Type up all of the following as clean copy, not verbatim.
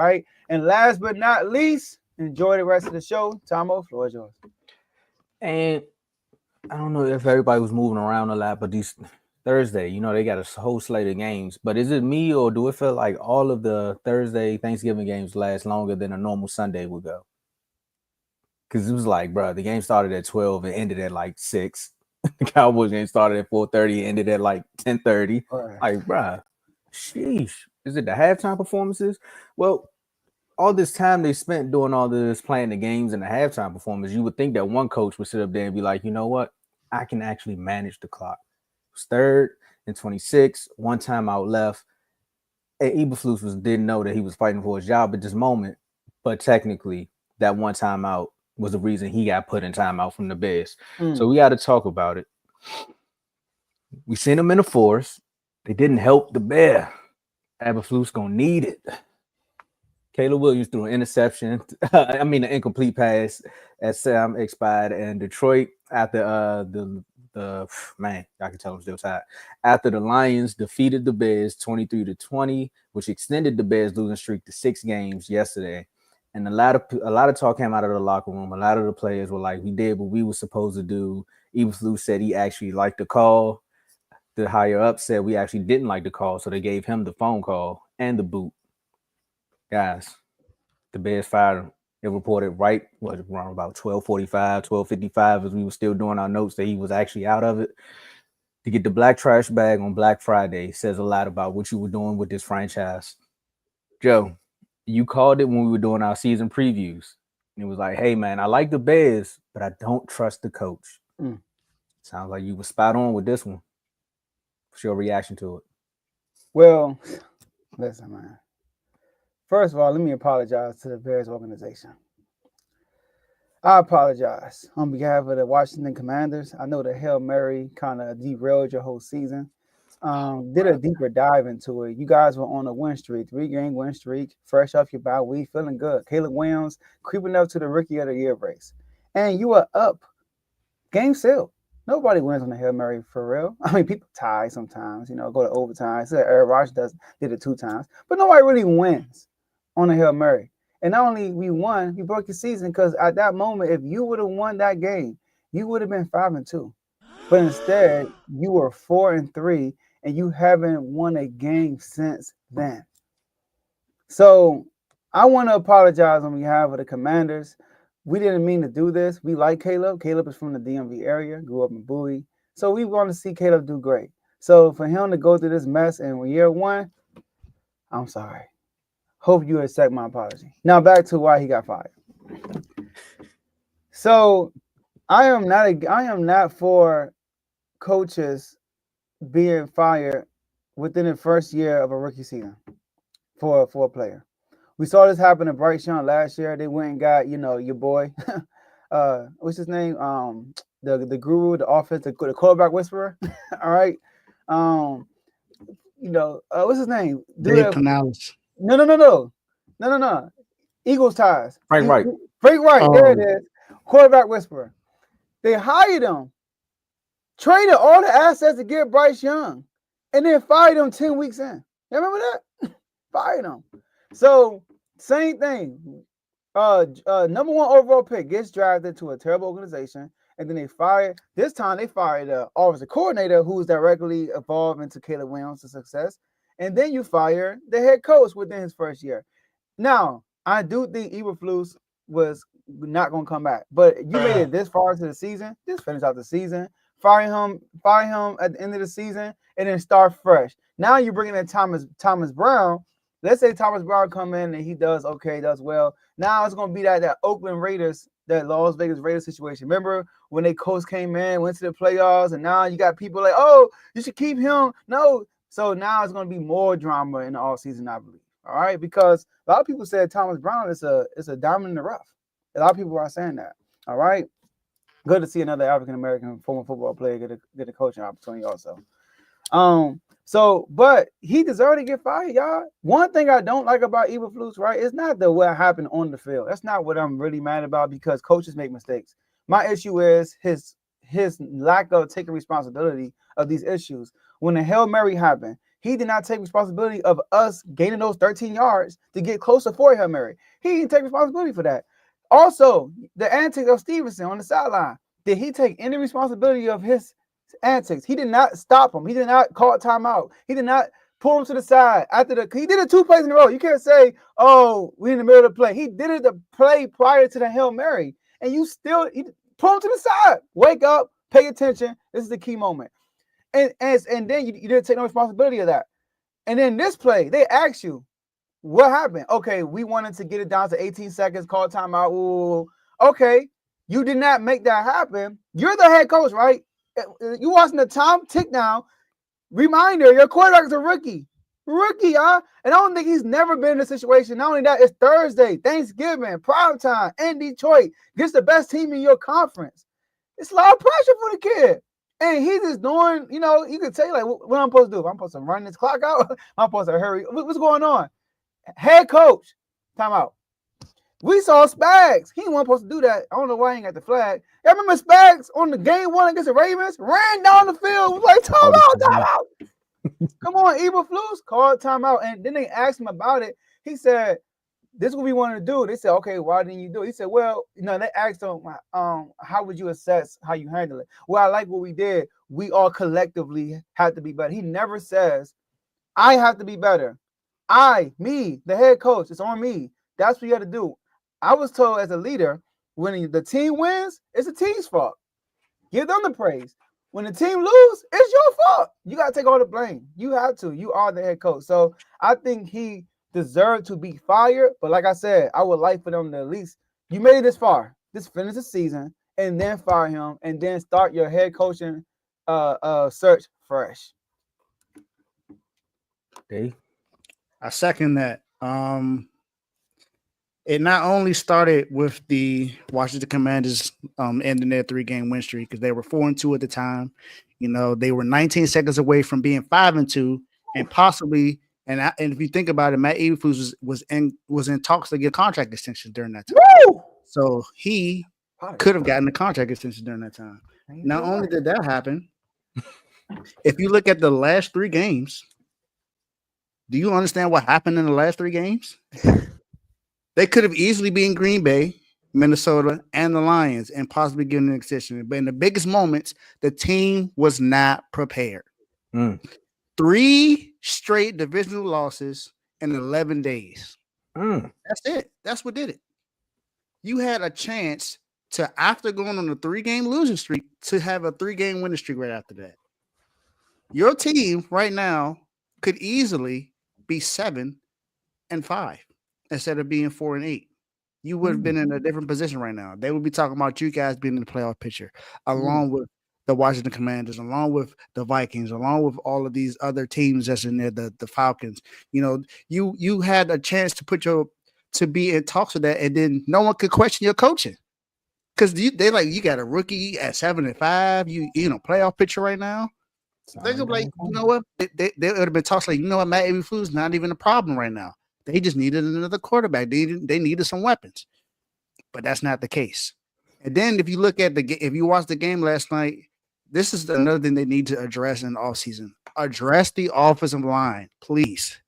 right? And last but not least, enjoy the rest of the show. Tomo, floor is yours. And I don't know if everybody was moving around a lot, but these Thursday, they got a whole slate of games. But is it me or do it feel like all of the Thursday Thanksgiving games last longer than a normal Sunday would go? Because it was like, bro, the game started at 12 and ended at like 6. The Cowboys game started at 4:30 and ended at like 10:30. Right. Like, bro, sheesh. Is it the halftime performances? Well, all this time they spent doing all this playing the games and the halftime performance, you would think that one coach would sit up there and be like, you know what? I can actually manage the clock. It was third and 26, one timeout left. And Eberflus didn't know that he was fighting for his job at this moment, but technically that one timeout was the reason he got put in timeout from the Bears. So we got to talk about it. We sent him in the force. They didn't help the Bear. Eberflus gonna need it. Caleb Williams threw an interception. An incomplete pass as Sam expired, and Detroit after the man, I can tell I'm still tired. After the Lions defeated the Bears 23-20, which extended the Bears losing streak to 6 games yesterday. And a lot of talk came out of the locker room. A lot of the players were like, "We did what we were supposed to do." Eberflus said he actually liked the call. The higher up said we actually didn't like the call, so they gave him the phone call and the boot. Guys, the Bears fired him. It reported around about 12:45, 12:55 as we were still doing our notes that he was actually out of it. To get the black trash bag on Black Friday says a lot about what you were doing with this franchise. Joe, you called it when we were doing our season previews. And it was like, hey, man, I like the Bears, but I don't trust the coach. Sounds like you were spot on with this one. What's your reaction to it? Well, listen, man. First of all, let me apologize to the Bears organization. I apologize on behalf of the Washington Commanders. I know the Hail Mary kind of derailed your whole season. Did a deeper dive into it. You guys were on a win streak, 3-game win streak, fresh off your bye week, feeling good. Caleb Williams creeping up to the Rookie of the Year race. And you were up. Game sealed. Nobody wins on the Hail Mary for real. I mean, people tie sometimes, go to overtime. So Aaron Rodgers did it 2 times. But nobody really wins on the Hail Mary. And not only we won, we broke your season because at that moment, if you would have won that game, you would have been 5-2. But instead, you were 4-3, and you haven't won a game since then. So I want to apologize on behalf of the Commanders. We didn't mean to do this. We like Caleb. Caleb is from the DMV area, grew up in Bowie. So we want to see Caleb do great. So for him to go through this mess in year 1, I'm sorry. Hope you accept my apology. Now back to why he got fired. So I am not for coaches being fired within the first year of a rookie season for a player. We saw this happen to Bryce Young last year. They went and got, your boy, what's his name? The guru, the quarterback whisperer. All right. What's his name? Dave Canales. No. Eagles ties. Frank Wright. Frank Wright. There it is. Quarterback whisperer. They hired him, traded all the assets to get Bryce Young, and then fired him 10 weeks in. You remember that? Fired him. So same thing. Number 1 overall pick gets drafted to a terrible organization, and then this time they fired the offensive coordinator who's directly involved into Caleb Williams' success. And then you fire the head coach within his first year. Now, I do think Eberflus was not going to come back. But you made it this far into the season. Just finish out the season. Fire him at the end of the season, and then start fresh. Now you're bringing in Thomas Brown. Let's say Thomas Brown come in and he does okay, does well. Now it's going to be that Oakland Raiders, that Las Vegas Raiders situation. Remember when they coach came in, went to the playoffs, and now you got people like, oh, you should keep him. No. So now it's going to be more drama in the offseason, I believe. All right, because a lot of people said Thomas Brown is a diamond in the rough. A lot of people are saying that. All right, good to see another African American former football player get a coaching opportunity also. But he deserved to get fired, y'all. One thing I don't like about Eberflus, right? It's not what happened on the field. That's not what I'm really mad about because coaches make mistakes. My issue is his lack of taking responsibility of these issues. When the Hail Mary happened, He did not take responsibility of us gaining those 13 yards to get closer for Hail Mary. He didn't take responsibility for that. Also, the antics of Stevenson on the sideline. Did he take any responsibility of his antics? He did not stop him. He did not call a timeout. He did not pull him to the side after he did it 2 plays in a row. You can't say, oh, we in the middle of the play. He did it the play prior to the Hail Mary. And you still pull him to the side. Wake up, pay attention. This is the key moment. And then you didn't take no responsibility of that. And then this play, they asked you, what happened? Okay, we wanted to get it down to 18 seconds, call timeout. Ooh, okay, you did not make that happen. You're the head coach, right? You watching the time tick down. Reminder, your quarterback is a rookie. Rookie, huh? And I don't think he's never been in a situation. Not only that, it's Thursday, Thanksgiving, prime time in Detroit. Gets the best team in your conference. It's a lot of pressure for the kid. And he's just doing, you could tell, like, what I'm supposed to do? I'm supposed to run this clock out? I'm supposed to hurry. What's going on? Head coach, timeout. We saw Spags. He wasn't supposed to do that. I don't know why he ain't got the flag. Y'all remember Spags on the game 1 against the Ravens? Ran down the field, was like, timeout. Come on, Eberflus, called timeout. And then they asked him about it. He said, this is what we wanted to do. They said, okay, why didn't you do it? He said, well, they asked him, how would you assess how you handle it? Well, I like what we did. We all collectively have to be better. He never says, I have to be better. Me, the head coach, it's on me. That's what you have to do. I was told as a leader, when the team wins, it's the team's fault. Give them the praise. When the team lose, it's your fault. You got to take all the blame. You have to. You are the head coach. So I think he deserved to be fired. But like I said, I would like for them to at least, you made it this far. Just finish the season and then fire him and then start your head coaching search fresh. Dave? I second that. It not only started with the Washington Commanders ending their 3-game win streak because they were 4-2 at the time. They were 19 seconds away from being 5-2, and possibly. And if you think about it, Matt Eberflus was in talks to get contract extension during that time. Woo! So he could have gotten a contract extension during that time. Not only did that happen, if you look at the last 3 games, do you understand what happened in the last 3 games? They could have easily been Green Bay, Minnesota, and the Lions and possibly given an extension. But in the biggest moments, the team was not prepared. 3 straight divisional losses in 11 days. That's it. That's what did it. You had a chance to, after going on a 3-game losing streak, to have a 3-game winning streak right after that. Your team right now could easily be 7-5 instead of being 4-8. You would have been in a different position right now. They would be talking about you guys being in the playoff picture, along with the Washington Commanders, along with the Vikings, along with all of these other teams that's in there, the Falcons. You had a chance to be in talks with that, and then no one could question your coaching because they like you got a rookie at 7-5. You playoff picture right now. They could be like, you know what? They would have been talks like, you know what, Matt Eberflus is not even a problem right now. They just needed another quarterback. They needed some weapons, but that's not the case. And then if you look at if you watch the game last night, this is another thing they need to address in the offseason. Address the offensive line, please.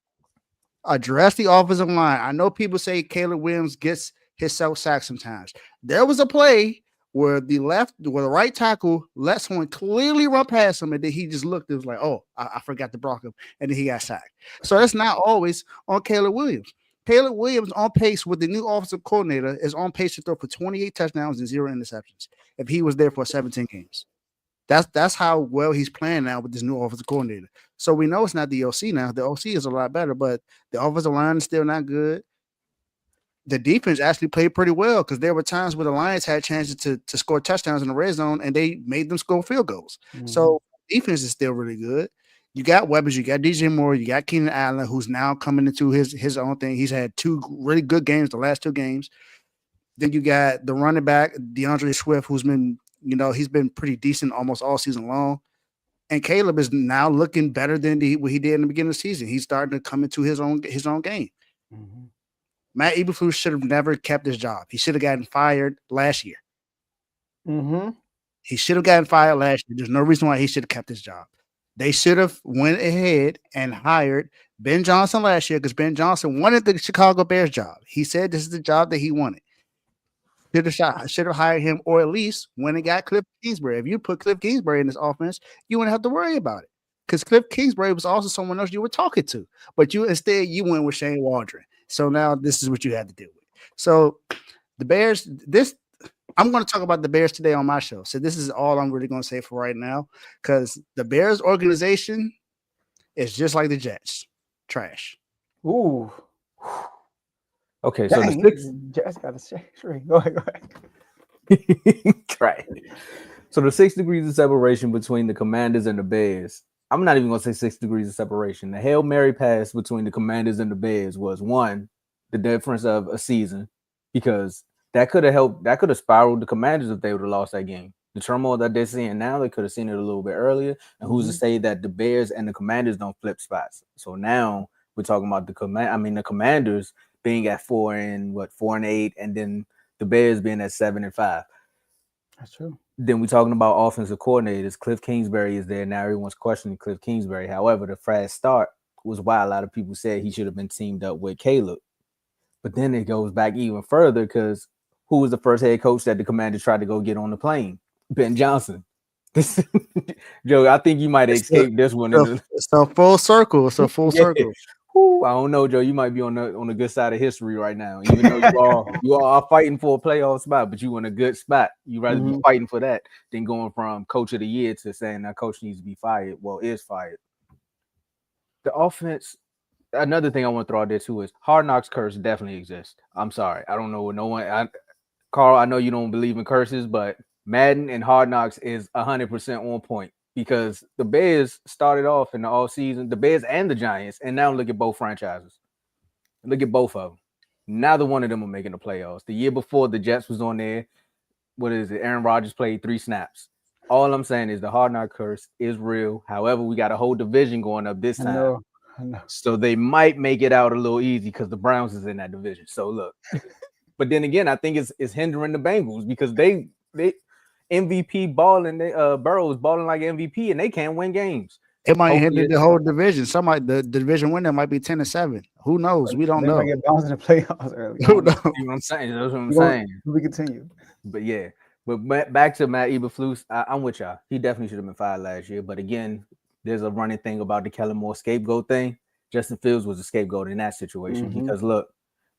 Address the offensive line. I know people say Caleb Williams gets himself sacked sometimes. There was a play where the right tackle let someone clearly run past him, and then he just looked. It was like, oh, I forgot to block him, and then he got sacked. So that's not always on Caleb Williams. Caleb Williams on pace with the new offensive coordinator is on pace to throw for 28 touchdowns and 0 interceptions if he was there for 17 games. That's how well he's playing now with this new offensive coordinator. So we know it's not the OC now. The OC is a lot better, but the offensive line is still not good. The defense actually played pretty well because there were times where the Lions had chances to score touchdowns in the red zone, and they made them score field goals. So defense is still really good. You got weapons. You got DJ Moore. You got Keenan Allen, who's now coming into his own thing. He's had 2 really good games the last 2 games. Then you got the running back, DeAndre Swift, who's been, he's been pretty decent almost all season long. And Caleb is now looking better than what he did in the beginning of the season. He's starting to come into his own game. Matt Eberflus should have never kept his job. He should have gotten fired last year. He should have gotten fired last year. There's no reason why he should have kept his job. They should have went ahead and hired Ben Johnson last year because Ben Johnson wanted the Chicago Bears job. He said this is the job that he wanted. Should have hired him, or at least when it got Cliff Kingsbury. If you put Cliff Kingsbury in this offense, you wouldn't have to worry about it. Because Cliff Kingsbury was also someone else you were talking to. But you went with Shane Waldron. So now this is what you had to deal with. So the Bears, I'm going to talk about the Bears today on my show. So this is all I'm really going to say for right now. Because the Bears organization is just like the Jets. Trash. Ooh. Okay, so Dang, the Jets got a straight. Go ahead. right. So the 6 degrees of separation between the Commanders and the Bears. I'm not even gonna say 6 degrees of separation. The Hail Mary pass between the Commanders and the Bears was one, the difference of a season, because that could have helped. That could have spiraled the Commanders if they would have lost that game. The turmoil that they're seeing now, they could have seen it a little bit earlier. And who's to say that the Bears and the Commanders don't flip spots? So now we're talking about the Commanders being at 4-8, and then the Bears being at 7-5. That's true. Then we're talking about offensive coordinators. Cliff Kingsbury is there. Now everyone's questioning Cliff Kingsbury. However, the fast start was why a lot of people said he should have been teamed up with Caleb. But then it goes back even further because who was the first head coach that the Commanders tried to go get on the plane? Ben Johnson. Joe, I think you might have escaped this one. It's a full circle. It's a full circle. Ooh, I don't know, Joe. You might be on the good side of history right now. Even though you all are fighting for a playoff spot, but you in a good spot. You rather be fighting for that than going from coach of the year to saying that coach needs to be fired. Well, is fired. The offense. Another thing I want to throw out there too is Hard Knocks curse definitely exists. I'm sorry, I don't know what no one. Carl, I know you don't believe in curses, but Madden and Hard Knocks is 100% on point. Because the Bears started off in the all season, the Bears and the Giants, and now look at both franchises. Look at both of them. Neither one of them are making the playoffs. The year before, the Jets was on there. What is it? Aaron Rodgers played 3 snaps. All I'm saying is the Hard Knock curse is real. However, we got a whole division going up this time. I know. So they might make it out a little easy because the Browns is in that division. So look. But then again, I think it's hindering the Bengals because they MVP balling, Burrow's balling like MVP, and they can't win games. It might hinder the whole division. The division winner might be 10-7. Who knows? We don't know. They might get bounced in the playoffs early. Who knows? You know what I'm saying? That's what I'm saying. We continue. But yeah, but back to Matt Eberflus, I'm with y'all. He definitely should have been fired last year. But again, there's a running thing about the Kellen Moore scapegoat thing. Justin Fields was a scapegoat in that situation because look,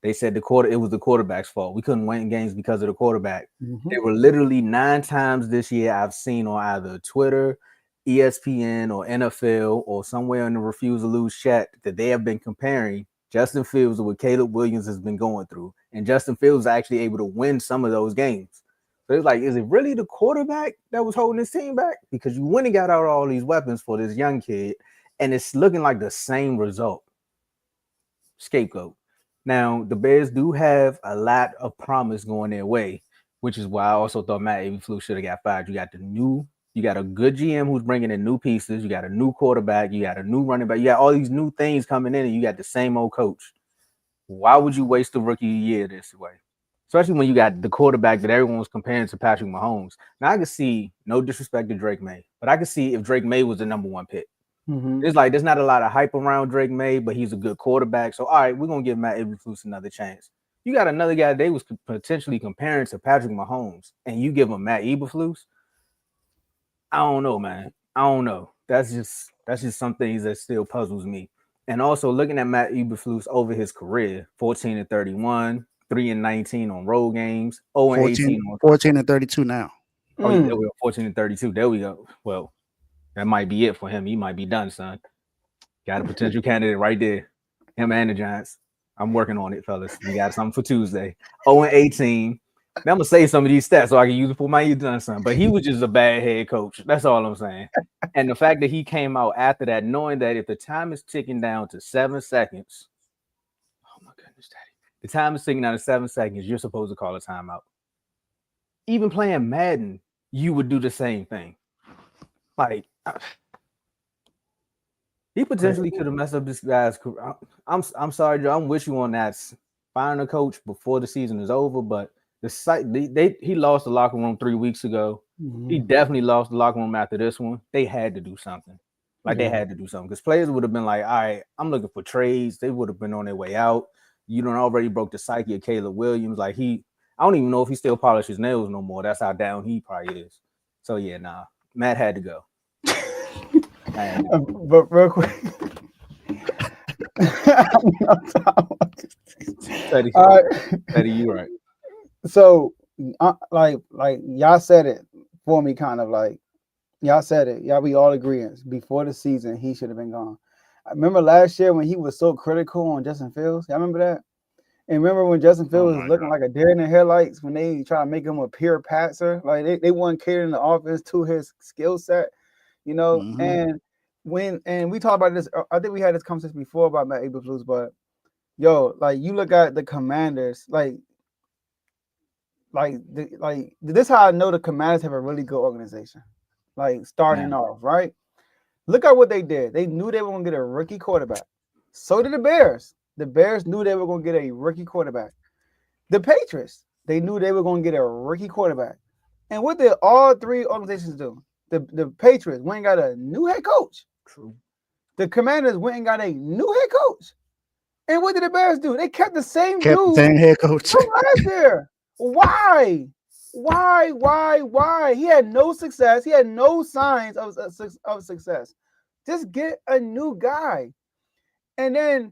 they said it was the quarterback's fault. We couldn't win games because of the quarterback. There were literally 9 times this year I've seen on either Twitter, ESPN, or NFL, or somewhere in the Refuse to Lose chat that they have been comparing Justin Fields to what Caleb Williams has been going through. And Justin Fields is actually able to win some of those games. So it's like, is it really the quarterback that was holding his team back? Because you went and got out all these weapons for this young kid, and it's looking like the same result. Scapegoat. Now, the Bears do have a lot of promise going their way, which is why I also thought Matt Eberflus should have got fired. You got a good GM who's bringing in new pieces. You got a new quarterback. You got a new running back. You got all these new things coming in, and you got the same old coach. Why would you waste the rookie year this way? Especially when you got the quarterback that everyone was comparing to Patrick Mahomes. Now, I can see, no disrespect to Drake May, but I can see if Drake May was the number 1 pick. It's like there's not a lot of hype around Drake May, but he's a good quarterback. So, all right, we're going to give Matt Eberflus another chance. You got another guy they was potentially comparing to Patrick Mahomes, and you give him Matt Eberflus? I don't know, man. I don't know. That's just some things that still puzzles me. And also looking at Matt Eberflus over his career, 14-31, 3-19 on road games, 0-18 on 14-32 now. Oh, yeah, there we go. 14-32. There we go. Well, that might be it for him. He might be done, son. Got a potential candidate right there. Him and the Giants. I'm working on it, fellas. We got something for Tuesday. 0-18. Now I'm gonna say some of these stats so I can use it for my done son. But he was just a bad head coach. That's all I'm saying. And the fact that he came out after that, knowing that if the time is ticking down to 7 seconds, oh my goodness, Daddy. The time is ticking down to 7 seconds, you're supposed to call a timeout. Even playing Madden, you would do the same thing. Like, he potentially could have messed up this guy's career. I'm sorry, Joe. I'm with you on that. Firing a coach before the season is over, but he lost the locker room 3 weeks ago. He definitely lost the locker room after this one. They had to do something. Like they had to do something because players would have been like, all right, I'm looking for trades. They would have been on their way out. You done already broke the psyche of Caleb Williams. Like I don't even know if he still polishes nails no more. That's how down he probably is. So yeah, nah, Matt had to go. But real quick, Teddy, you right. So, like y'all said it for me, kind of like y'all said it. Y'all, we all agree before the season he should have been gone. I remember last year when he was so critical on Justin Fields. Y'all remember that? And remember when Justin Fields was looking like a deer in the headlights when they try to make him a pure passer? Like they weren't catering the offense to his skill set, you know. And we talked about this, I think we had this conversation before about Matt Eberflus, but yo, like you look at the Commanders, like this is how I know the Commanders have a really good organization. Like starting off, right? Look at what they did. They knew they were going to get a rookie quarterback. So did the Bears. The Bears knew they were going to get a rookie quarterback. The Patriots, they knew they were going to get a rookie quarterback. And what did all three organizations do? The Patriots went and got a new head coach. True. The Commanders went and got a new head coach. And what did the Bears do? They kept the same dude the same head coach from last year. Why? He had no success. He had no signs of success. Just get a new guy. And then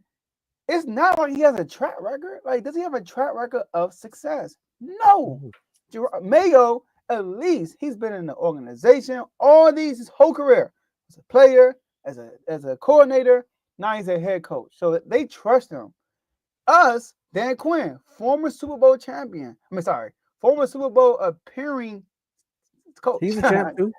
it's not like he has a track record. Like, does he have a track record of success? No. Mayo, at least he's been in the organization all his whole career. As a player, as a coordinator, now he's a head coach. So they trust him. Us, Dan Quinn, former Super Bowl champion. Former Super Bowl appearing coach. He's a champ too.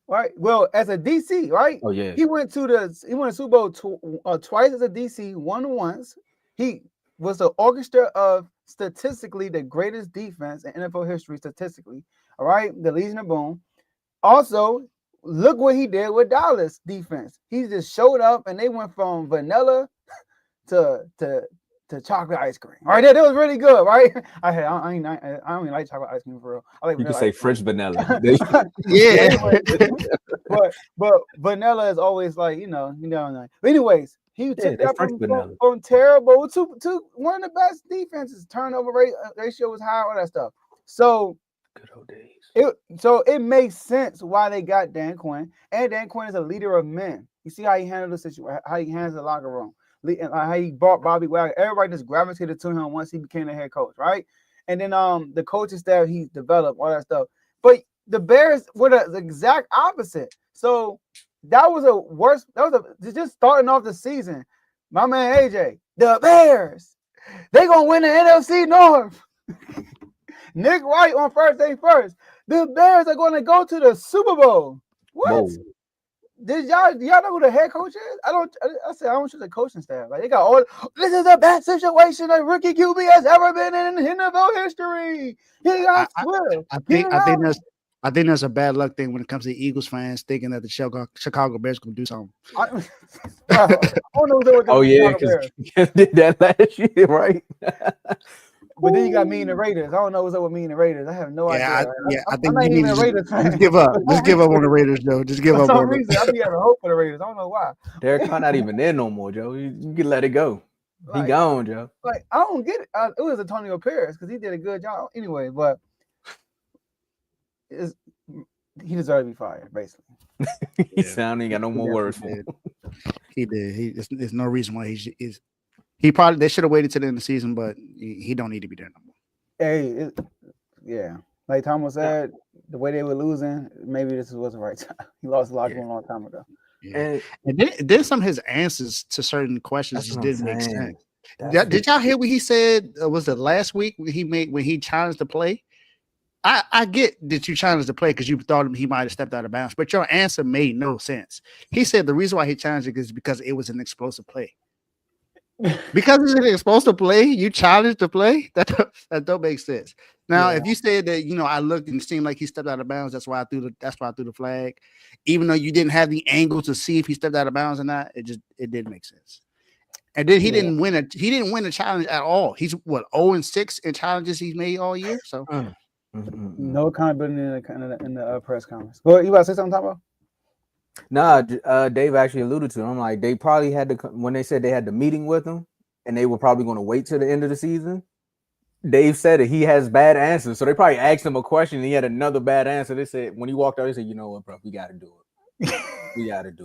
Right. Well, as a DC, right? Oh yeah. He went to Super Bowl twice as a DC, won once. He was the orchestra of statistically the greatest defense in NFL history, statistically. All right, the Legion of Boom. Also, look what he did with Dallas defense. He just showed up and they went from vanilla to chocolate ice cream. All right, that was really good, right? I don't even like chocolate ice cream for real. I like you could say French vanilla. Yeah. but vanilla is always like, you know. But anyways, he took that from terrible to one of the best defenses. Turnover ratio was high, all that stuff. So good old days. It makes sense why they got Dan Quinn. And Dan Quinn is a leader of men. You see how he handled the situation, how he handles the locker room. And how he brought Bobby Wagner. Everybody just gravitated to him once he became the head coach, right? And then the coaching staff he developed, all that stuff. But the Bears were the exact opposite. So that was just starting off the season. My man AJ, the Bears, they gonna win the NFC North. Nick Wright on first day first. The Bears are gonna go to the Super Bowl. What? Whoa. Do y'all know who the head coach is? I don't choose the coaching staff. Like they got all. This is the best situation a rookie QB has ever been in NFL history. He got Swift. I think that's a bad luck thing when it comes to Eagles fans thinking that the Chicago Bears gonna do something. I don't know what because did that last year, right? But then you got me and the Raiders. I don't know what's up with me and the Raiders. I have no idea. I think you need to just give up. Just give up on the Raiders, Joe. Just give up. For some reason, I be having hope for the Raiders. I don't know why. Derek Carr not even there no more, Joe. You can let it go. He gone, Joe. Like I don't get it. It was Antonio Pierce because he did a good job anyway. But he deserved to be fired, basically. He sounding got no more words for him. He did. There's no reason why he is. He probably they should have waited till the end of the season, but he don't need to be there no more. Hey, yeah, like Tomo said, the way they were losing, maybe this was the right time. He lost a lot a long time ago. Yeah. And then some of his answers to certain questions just didn't make sense. Did y'all hear what he said? Was it last week when he challenged the play? I get that you challenged the play because you thought he might have stepped out of bounds, but your answer made no sense. He said the reason why he challenged it is because it was an explosive play. Because it's an explosive play, you challenge the play. That don't make sense. Now, if you said that, I looked and it seemed like he stepped out of bounds, that's why I threw the flag. Even though you didn't have the angle to see if he stepped out of bounds or not, it didn't make sense. And then he didn't win a challenge at all. He's 0-6 in challenges he's made all year. So no accountability in the press conference. Well, you about to say something, Tomo? Nah, Dave actually alluded to it. I'm like, they probably had to, when they said they had the meeting with him and they were probably going to wait till the end of the season. Dave said that he has bad answers. So they probably asked him a question and he had another bad answer. They said, when he walked out, they said, you know what, bro, we got to do it. We got to do it.